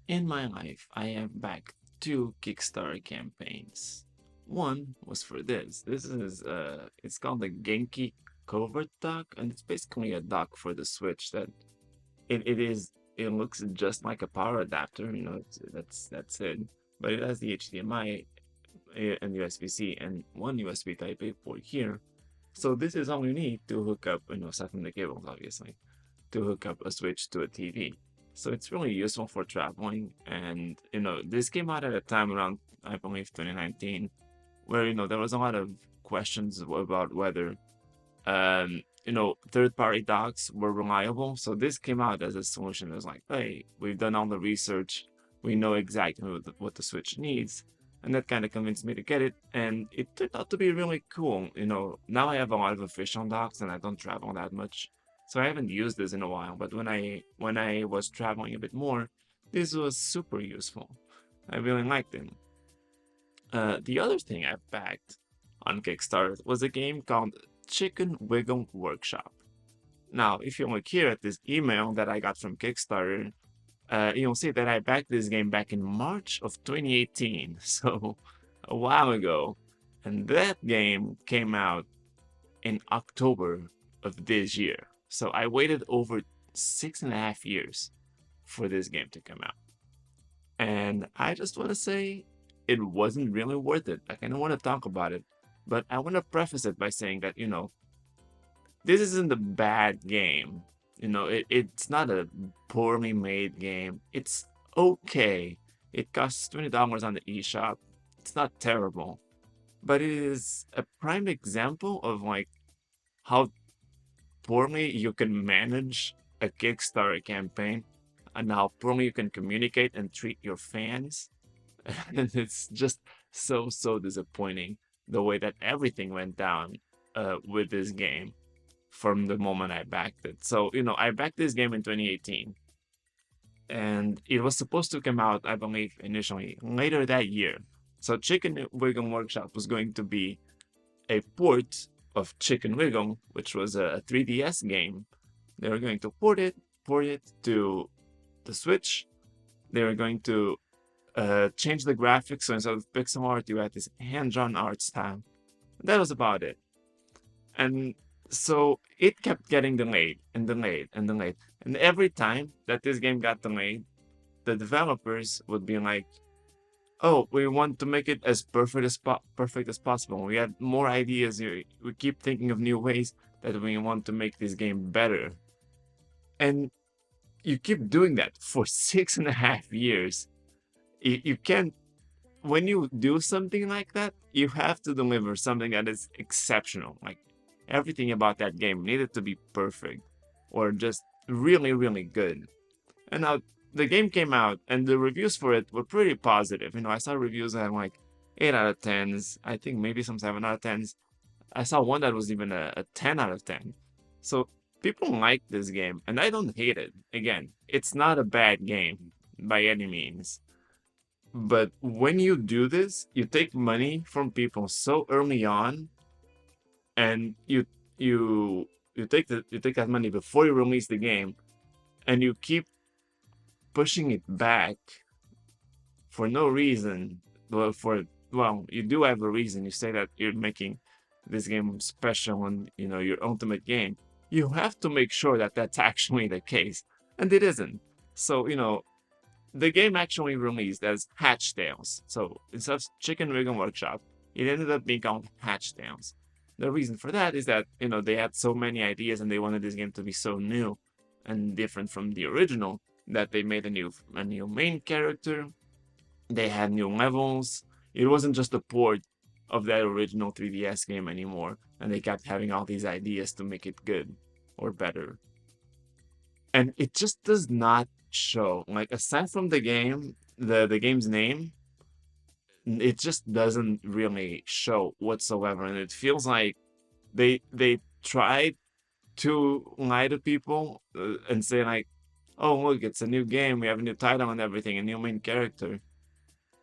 In my life, I have backed two Kickstarter campaigns. One was for this. This is it's called the Genki Covert Dock, and it's basically a dock for the Switch that it looks just like a power adapter, that's it. But it has the HDMI and USB-C and one USB Type A port here. So this is all you need to hook up, aside from the cables, obviously, to hook up a Switch to a TV. So it's really useful for traveling. And, this came out at a time around, I believe, 2019, where, there was a lot of questions about whether, third-party docks were reliable. So this came out as a solution. It was like, hey, we've done all the research. We know exactly what the Switch needs. And that kind of convinced me to get it. And it turned out to be really cool. Now I have a lot of official docks and I don't travel that much. So I haven't used this in a while, but when I was traveling a bit more, this was super useful. I really liked it. The other thing I backed on Kickstarter was a game called Chicken Wiggle Workshop. Now, if you look here at this email that I got from Kickstarter, you'll see that I backed this game back in March of 2018, so a while ago. And that game came out in October of this year. So I waited over 6.5 years for this game to come out. And I just want to say it wasn't really worth it. I kind of want to talk about it, but I want to preface it by saying that, this isn't a bad game. It's not a poorly made game. It's okay. It costs $20 on the eShop. It's not terrible, but it is a prime example of like how poorly you can manage a Kickstarter campaign and how poorly you can communicate and treat your fans. And it's just so disappointing the way that everything went down with this game from the moment I backed it. So, I backed this game in 2018 and it was supposed to come out, I believe, initially later that year. So Chicken Wiggle Workshop was going to be a port of Chicken Wiggle, which was a 3DS game. They were going to port it to the Switch. They were going to change the graphics, so instead of pixel art, you had this hand-drawn art style. That was about it. And so it kept getting delayed and delayed and delayed. And every time that this game got delayed, the developers would be like, "Oh, we want to make it as perfect as possible. We had more ideas. We keep thinking of new ways that we want to make this game better." And you keep doing that for 6.5 years. You can't. When you do something like that, you have to deliver something that is exceptional. Like everything about that game needed to be perfect or just really, really good. And now the game came out and the reviews for it were pretty positive. I saw reviews that had like 8 out of 10s, I think maybe some 7 out of 10s. I saw one that was even a 10 out of 10. So people like this game and I don't hate it. Again, it's not a bad game by any means. But when you do this, you take money from people so early on and you take that money before you release the game and you keep pushing it back for no reason. Well, you do have a reason. You say that you're making this game special and your ultimate game. You have to make sure that that's actually the case, and it isn't. So the game actually released as Hatch Tales. So instead of Chicken Wiggle Workshop, it ended up being called Hatch Tales. The reason for that is that they had so many ideas and they wanted this game to be so new and different from the original that they made a new main character. They had new levels. It wasn't just a port of that original 3DS game anymore, and they kept having all these ideas to make it good or better. And it just does not show. Like aside from the game, the game's name, it just doesn't really show whatsoever, and it feels like they tried to lie to people and say like, "Oh look, it's a new game. We have a new title and everything, a new main character,"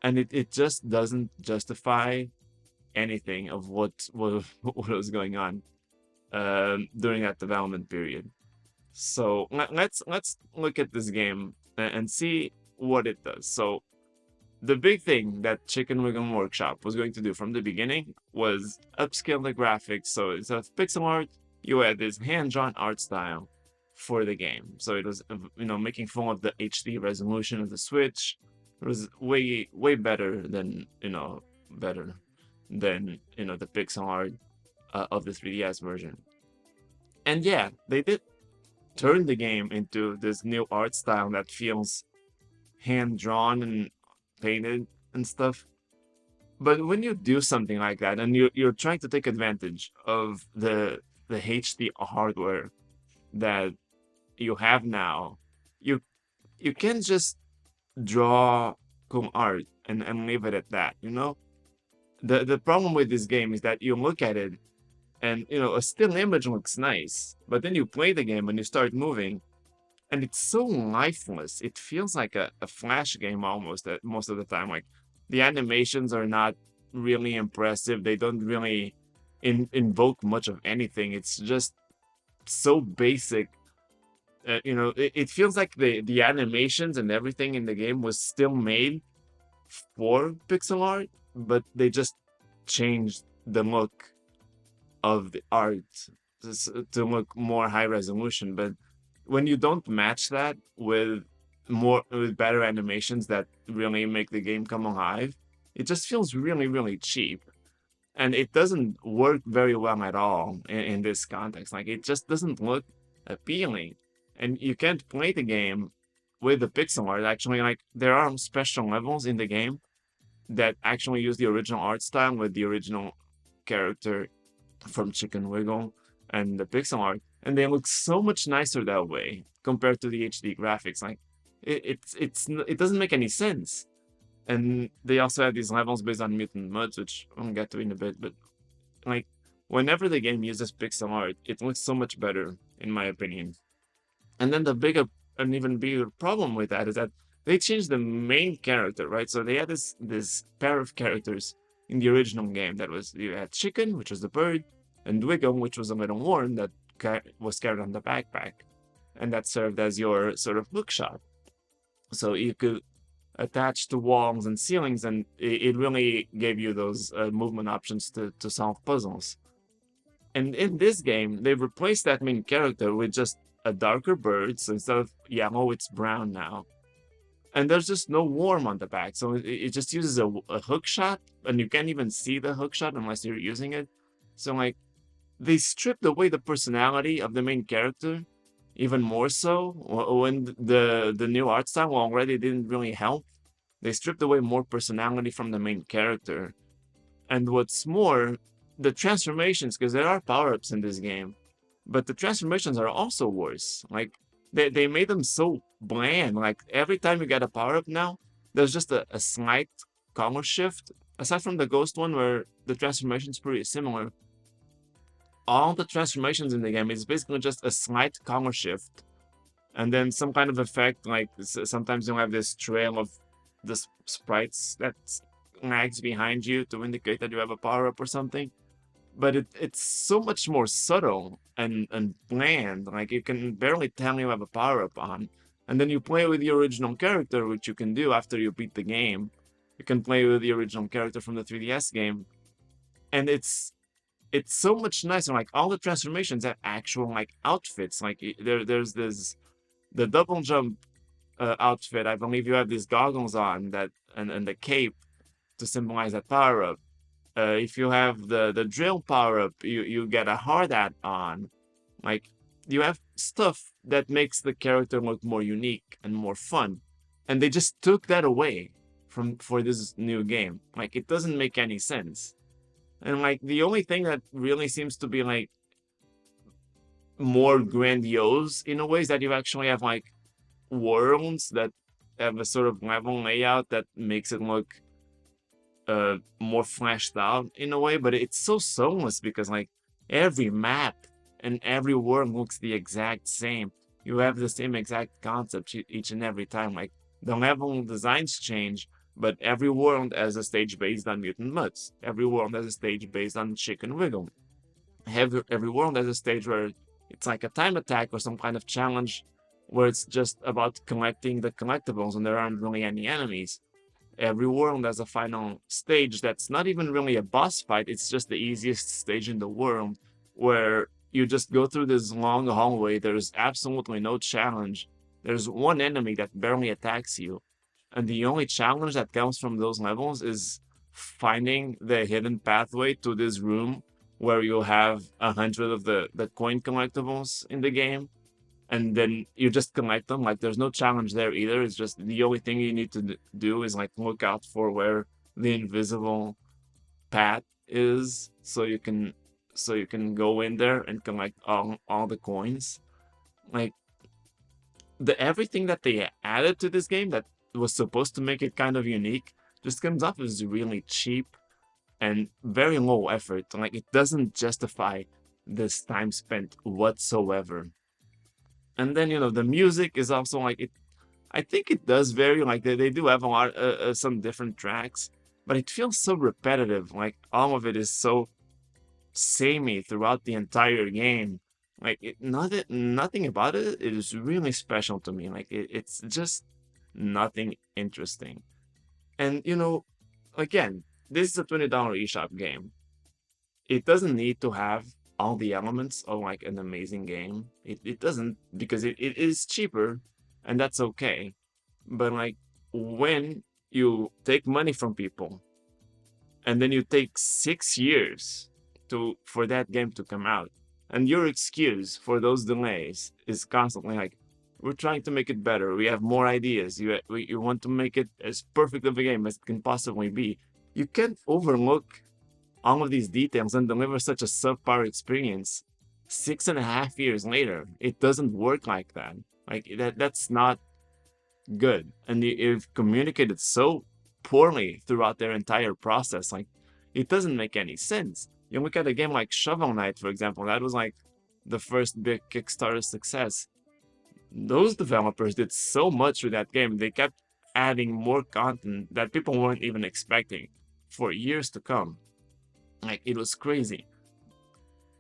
and it just doesn't justify anything of what was going on during that development period. So let's look at this game and see what it does. So the big thing that Chicken Wiggle Workshop was going to do from the beginning was upscale the graphics. So instead of pixel art, you had this hand-drawn art style for the game. So it was, making fun of the HD resolution of the Switch. It was way better than, the pixel art of the 3DS version. And yeah, they did turn the game into this new art style that feels hand-drawn and painted and stuff. But when you do something like that and you're trying to take advantage of the HD hardware that you have now, you can't just draw cool art and leave it at that, The problem with this game is that you look at it and a still image looks nice, but then you play the game and you start moving and it's so lifeless. It feels like a Flash game almost at most of the time. Like the animations are not really impressive. They don't really invoke much of anything. It's just so basic. It feels like the animations and everything in the game was still made for pixel art, but they just changed the look of the art to look more high resolution. But when you don't match that with better animations that really make the game come alive, it just feels really, really cheap. And it doesn't work very well at all in this context. Like it just doesn't look appealing. And you can't play the game with the pixel art. Actually, like there are special levels in the game that actually use the original art style with the original character from Chicken Wiggle and the pixel art, and they look so much nicer that way compared to the HD graphics. Like it doesn't make any sense. And they also have these levels based on mutant mods, which I'll get to in a bit. But like whenever the game uses pixel art, it looks so much better, in my opinion. And then an even bigger problem with that is that they changed the main character, right? So they had this pair of characters in the original game that was, you had Chicken, which was the bird, and Wiggle, which was a little worm that was carried on the backpack, and that served as your sort of bookshop. So you could attach to walls and ceilings, and it really gave you those movement options to solve puzzles. And in this game, they replaced that main character with just a darker bird. So instead of yellow, it's brown now. And there's just no worm on the back. So it just uses a hook shot, and you can't even see the hook shot unless you're using it. So, like, they stripped away the personality of the main character, even more so when the new art style already didn't really help. They stripped away more personality from the main character. And what's more, the transformations, because there are power-ups in this game, but the transformations are also worse. Like, they made them so bland. Like, every time you get a power-up now, there's just a slight color shift. Aside from the ghost one, where the transformation's pretty similar, all the transformations in the game is basically just a slight color shift. And then some kind of effect, like sometimes you'll have this trail of the sprites that lags behind you to indicate that you have a power-up or something. But it's so much more subtle and bland. Like, you can barely tell you have a power-up on. And then you play with the original character, which you can do after you beat the game. You can play with the original character from the 3DS game. And it's so much nicer. Like, all the transformations have actual, like, outfits. Like, there's the double jump outfit. I believe you have these goggles on that and the cape to symbolize that power-up. If you have the drill power-up, you get a hard hat on. Like, you have stuff that makes the character look more unique and more fun. And they just took that away for this new game. Like, it doesn't make any sense. And, like, the only thing that really seems to be, like, more grandiose in a way is that you actually have, like, worlds that have a sort of level layout that makes it look more fleshed out in a way, but it's so soulless because, like, every map and every world looks the exact same. You have the same exact concept each and every time. Like, the level designs change, but every world has a stage based on mutant mutts. Every world has a stage based on Chicken Wiggle. Every world has a stage where it's like a time attack or some kind of challenge where it's just about collecting the collectibles and there aren't really any enemies. Every world has a final stage that's not even really a boss fight, it's just the easiest stage in the world, where you just go through this long hallway. There's absolutely no challenge. There's one enemy that barely attacks you. And the only challenge that comes from those levels is finding the hidden pathway to this room where you'll have 100 of the coin collectibles in the game, and then you just collect them. Like there's no challenge there either. It's just the only thing you need to do is like look out for where the invisible path is, so you can go in there and collect all the coins. Like the everything that they added to this game that was supposed to make it kind of unique just comes off as really cheap and very low effort. Like it doesn't justify this time spent whatsoever. And then the music is also like it. I think it does vary. Like they do have a lot some different tracks, but it feels so repetitive. Like all of it is so samey throughout the entire game. Like nothing about it is really special to me. Like it's just nothing interesting. And again, this is a $20 eShop game. It doesn't need to have all the elements of like an amazing game. It doesn't, because it is cheaper, and that's okay. But like when you take money from people and then you take 6 years for that game to come out, and your excuse for those delays is constantly like, we're trying to make it better. We have more ideas. You want to make it as perfect of a game as it can possibly be. You can't overlook all of these details and deliver such a subpar experience 6.5 years later. It doesn't work like that. Like that's not good. And you've communicated so poorly throughout their entire process. Like it doesn't make any sense. You look at a game like Shovel Knight, for example, that was like the first big Kickstarter success. Those developers did so much with that game. They kept adding more content that people weren't even expecting for years to come. Like it was crazy.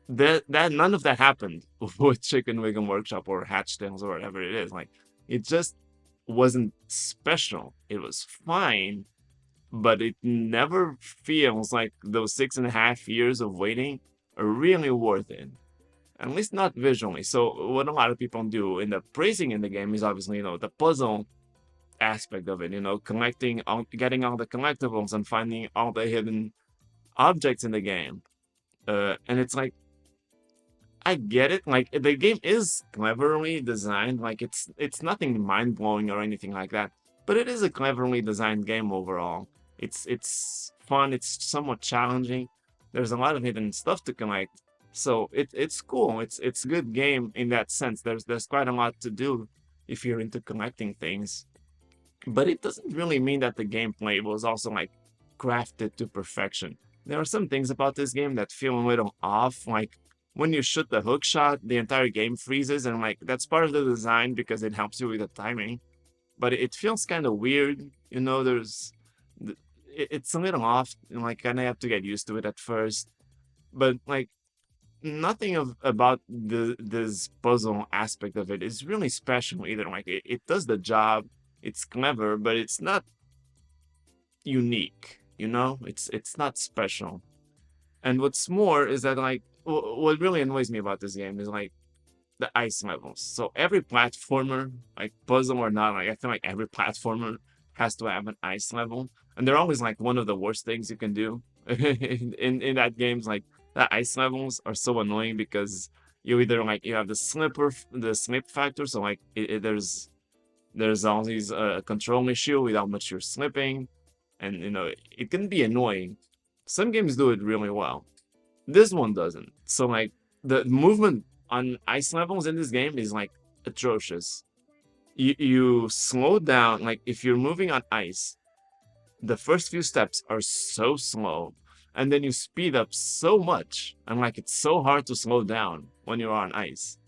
That none of that happened with Chicken Wig'em Workshop or Hatch Tales or whatever it is. Like it just wasn't special. It was fine, but it never feels like those 6.5 years of waiting are really worth it. At least not visually. So what a lot of people do in the praising in the game is obviously, the puzzle aspect of it, getting all the collectibles and finding all the hidden objects in the game. And it's like, I get it. Like the game is cleverly designed. Like it's nothing mind blowing or anything like that, but it is a cleverly designed game overall. It's fun. It's somewhat challenging. There's a lot of hidden stuff to collect, so it's cool. It's a good game in that sense. There's quite a lot to do if you're into collecting things, but it doesn't really mean that the gameplay was also like crafted to perfection. There are some things about this game that feel a little off. Like when you shoot the hook shot, the entire game freezes, and like that's part of the design because it helps you with the timing. But it feels kind of weird. It's a little off, and like kind of have to get used to it at first. But like nothing about this puzzle aspect of it is really special either. Like it does the job. It's clever, but it's not unique. It's not special. And what's more is that like what really annoys me about this game is like the ice levels. So every platformer, like puzzle or not, like I feel like every platformer has to have an ice level, and they're always like one of the worst things you can do in that game's like the ice levels are so annoying because you either like you have the slip factor, so like there's always a control issue with how much you're slipping, and it can be annoying. Some games do it really well. This one doesn't. So like the movement on ice levels in this game is like atrocious. You slow down, like if you're moving on ice, the first few steps are so slow, and then you speed up so much, and like it's so hard to slow down when you're on ice.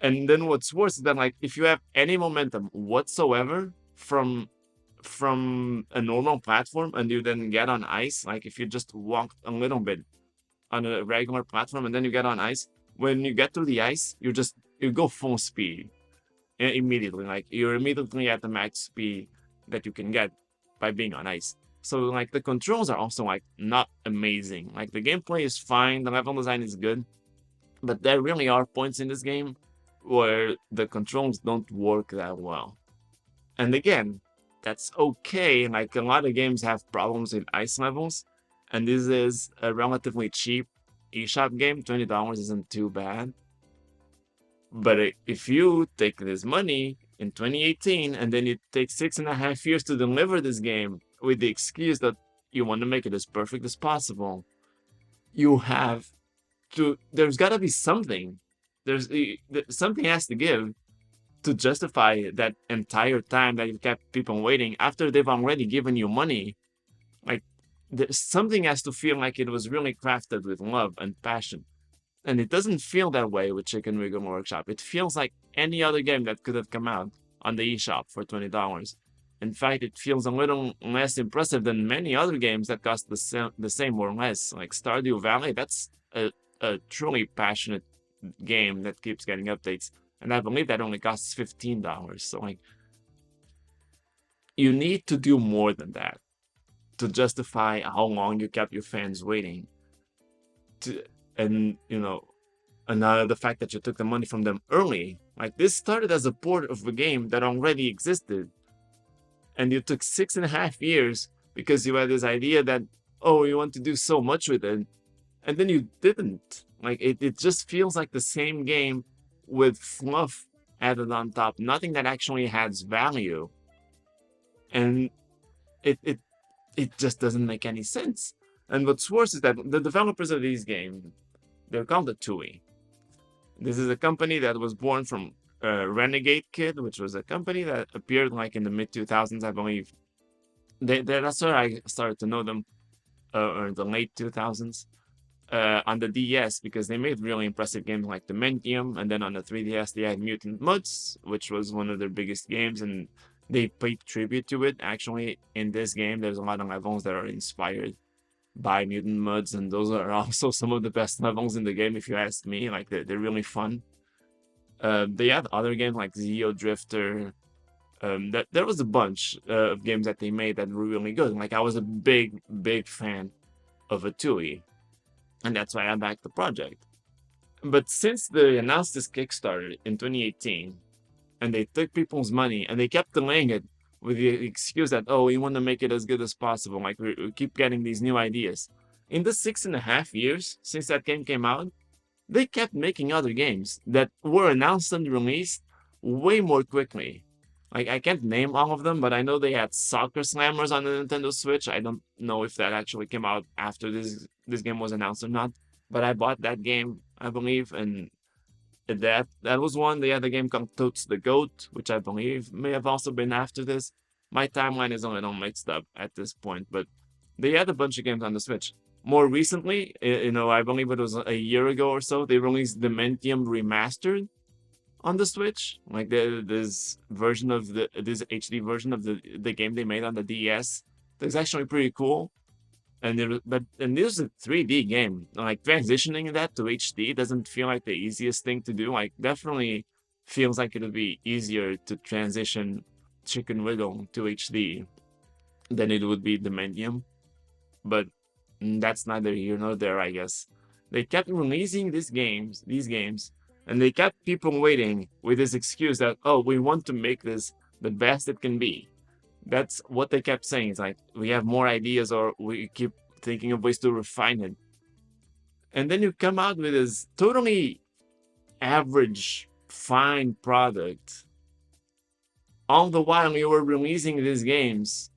And then what's worse is that like if you have any momentum whatsoever from a normal platform and you then get on ice, like if you just walk a little bit on a regular platform and then you get on ice, when you get through the ice, you go full speed. immediately. Like you're immediately at the max speed that you can get by being on ice. So like the controls are also like not amazing. Like the gameplay is fine, the level design is good, but there really are points in this game where the controls don't work that well. And again, that's okay. Like a lot of games have problems with ice levels, and this is a relatively cheap eShop game. $20 isn't too bad. But if you take this money in 2018 and then it takes 6.5 years to deliver this game with the excuse that you want to make it as perfect as possible, you have to. There's got to be something. Something has to give to justify that entire time that you kept people waiting after they've already given you money. Like something has to feel like it was really crafted with love and passion. And it doesn't feel that way with Chicken Wiggle Workshop. It feels like any other game that could have come out on the eShop for $20. In fact, it feels a little less impressive than many other games that cost the same or less. Like Stardew Valley, that's a truly passionate game that keeps getting updates. And I believe that only costs $15. So like, you need to do more than that to justify how long you kept your fans waiting. And the fact that you took the money from them early. Like this started as a port of a game that already existed, and you took 6.5 years because you had this idea that, oh, you want to do so much with it, and then you didn't. Like it just feels like the same game with fluff added on top, nothing that actually adds value, and it just doesn't make any sense. And what's worse is that the developers of these games, they're called the TUI. This is a company that was born from Renegade Kid, which was a company that appeared like in the mid 2000s, I believe. That's where I started to know them, or in the late 2000s, on the DS, because they made really impressive games like Dementium, and then on the 3DS they had Mutant Mudds, which was one of their biggest games, and they paid tribute to it. Actually, in this game, there's a lot of levels that are inspired by Mutant Mudds, and those are also some of the best levels in the game, if you ask me. Like they're really fun. They had other games like Zeo Drifter. There was a bunch of games that they made that were really good. Like I was a big fan of Atui, and that's why I backed the project. But since they announced this Kickstarter in 2018, and they took people's money and they kept delaying it with the excuse that, oh, we want to make it as good as possible. Like we keep getting these new ideas. In the 6.5 years since that game came out, they kept making other games that were announced and released way more quickly. Like I can't name all of them, but I know they had Soccer Slammers on the Nintendo Switch. I don't know if that actually came out after this game was announced or not. But I bought that game, I believe, and that was one. They had a game called Totes the Goat, which I believe may have also been after this. My timeline is a little mixed up at this point, but they had a bunch of games on the Switch. More recently, I believe it was a year ago or so, they released Dementium Remastered on the Switch. Like this version of this HD version of the game they made on the DS. That's actually pretty cool. And this is a 3D game. Like transitioning that to HD doesn't feel like the easiest thing to do. Like definitely feels like it would be easier to transition Chicken Wiggle to HD than it would be Dementium. But that's neither here nor there, I guess. They kept releasing these games, and they kept people waiting with this excuse that, oh, we want to make this the best it can be. That's what they kept saying. It's like, we have more ideas, or we keep thinking of ways to refine it. And then you come out with this totally average, fine product. All the while you were releasing these games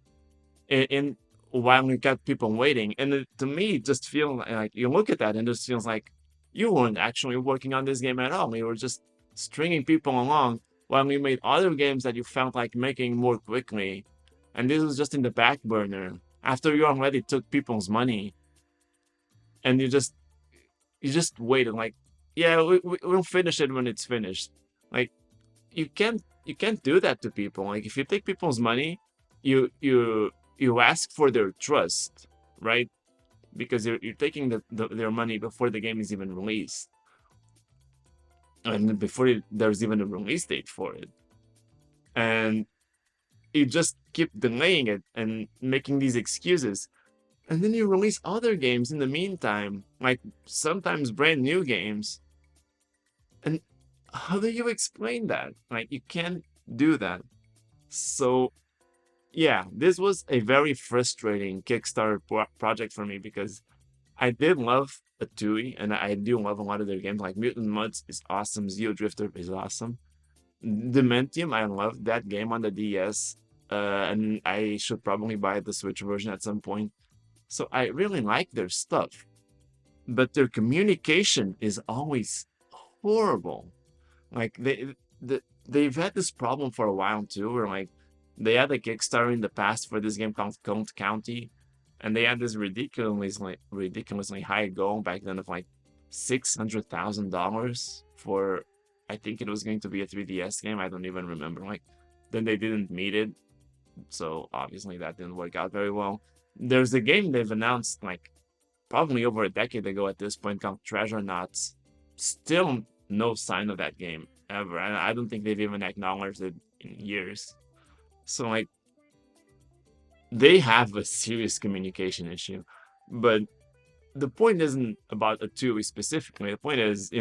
while you kept people waiting. And to me, it just feels like you look at that and it just feels like you weren't actually working on this game at all. You were just stringing people along while you made other games that you felt like making more quickly. And this was just in the back burner after you already took people's money, and you just waited. Like, yeah, we'll finish it when it's finished. Like, you can't do that to people. Like, if you take people's money, you ask for their trust, right? Because you're taking their money before the game is even released, and before there's even a release date for it. and you just keep delaying it and making these excuses. And then you release other games in the meantime, like sometimes brand new games. And how do you explain that? Like, you can't do that. So, yeah, this was a very frustrating Kickstarter project for me because I did love a TUI, and I do love a lot of their games. Like Mutant Mudds is awesome, Zeo Drifter is awesome. Dementium, I love that game on the DS, and I should probably buy the Switch version at some point. So I really like their stuff, but their communication is always horrible. Like they've had this problem for a while too, where like they had a Kickstarter in the past for this game called Combs County, and they had this ridiculously high goal back then of like $600,000 for, I think it was going to be a 3DS game. I don't even remember. Like, then they didn't meet it, so obviously that didn't work out very well. There's a game they've announced like probably over a decade ago at this point called Treasure Knots. Still no sign of that game ever. I don't think they've even acknowledged it in years. So like they have a serious communication issue. But the point isn't about a TUI specifically. The point is,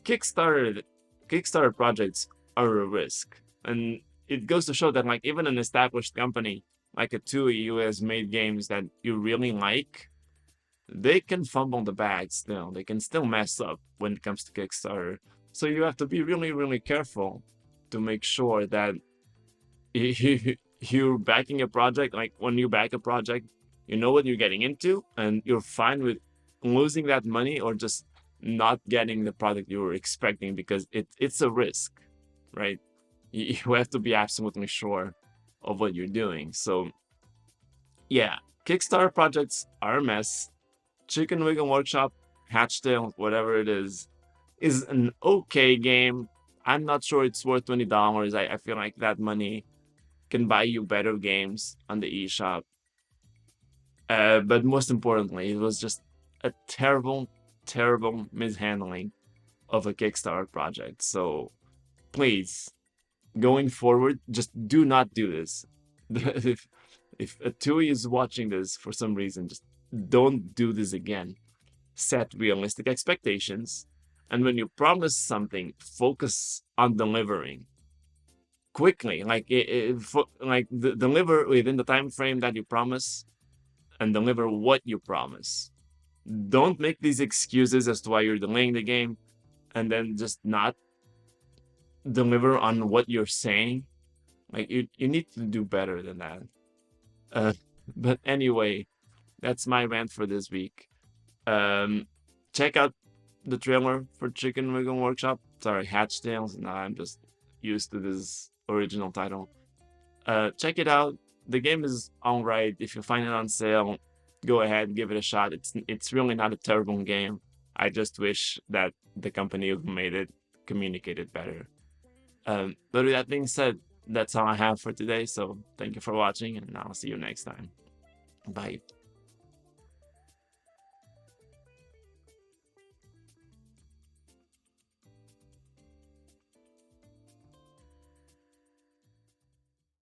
Kickstarter projects are a risk. And it goes to show that like even an established company like a TUI who has made games that you really like, they can fumble the bag still. They can still mess up when it comes to Kickstarter. So you have to be really, really careful to make sure that you're backing a project. Like when you back a project, you know what you're getting into, and you're fine with losing that money or just not getting the product you were expecting because it's a risk, right? You have to be absolutely sure of what you're doing. So yeah, Kickstarter projects are a mess. Chicken Wiggle Workshop, Hatchtail, whatever it is an okay game. I'm not sure it's worth $20. I feel like that money can buy you better games on the eShop. But most importantly, it was just a terrible, terrible mishandling of a Kickstarter project. So please, going forward, just do not do this. if a TUI is watching this for some reason, just don't do this again. Set realistic expectations, and when you promise something, focus on delivering quickly. Like deliver within the time frame that you promise, and deliver what you promise. Don't make these excuses as to why you're delaying the game, and then just not deliver on what you're saying. Like you need to do better than that. But anyway, that's my rant for this week. Check out the trailer for Chicken Wiggle Workshop. Sorry, Hatch Tales. Now I'm just used to this original title. Check it out. The game is alright. If you find it on sale, go ahead and give it a shot. It's really not a terrible game. I just wish that the company who made it communicated better. But with that being said, that's all I have for today. So thank you for watching, and I'll see you next time. Bye.